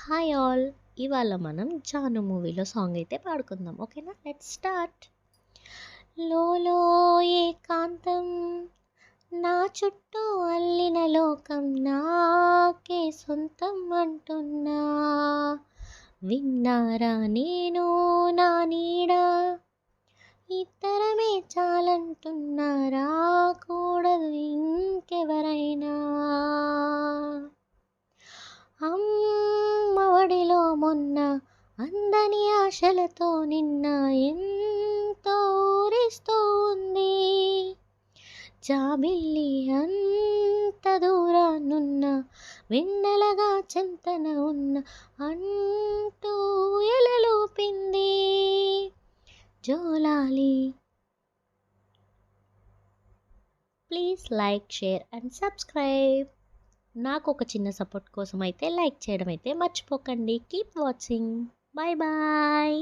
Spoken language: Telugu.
హాయ్ ఆల్, ఇవాళ మనం జాను మూవీలో సాంగ్ అయితే పాడుకుందాం. ఓకేనా? Let's start. లోలో ఏకాంతం, నా చుట్టూ అల్లిన లోకం నాకే సొంతం అంటున్నా. విన్నారా నేను నా నీడ, ఇద్దరమే చాలంటున్నారా, కూడదు ఇంకెవరైనా. అమ్మఒడిలో మొన్న అందని ఆశలతో నిన్న ఎంతో ఊరిస్తూ ఉంది. జాబిల్లి అంత దూరానున్న వెన్నెలగా చెంతన ఉన్న అంటూ ఎలలూపింది జోలాలి. Please like, share and subscribe. నాకు ఒక చిన్న సపోర్ట్ కోసం అయితే లైక్ చేయడం అయితే మర్చిపోకండి. Keep watching. Bye bye.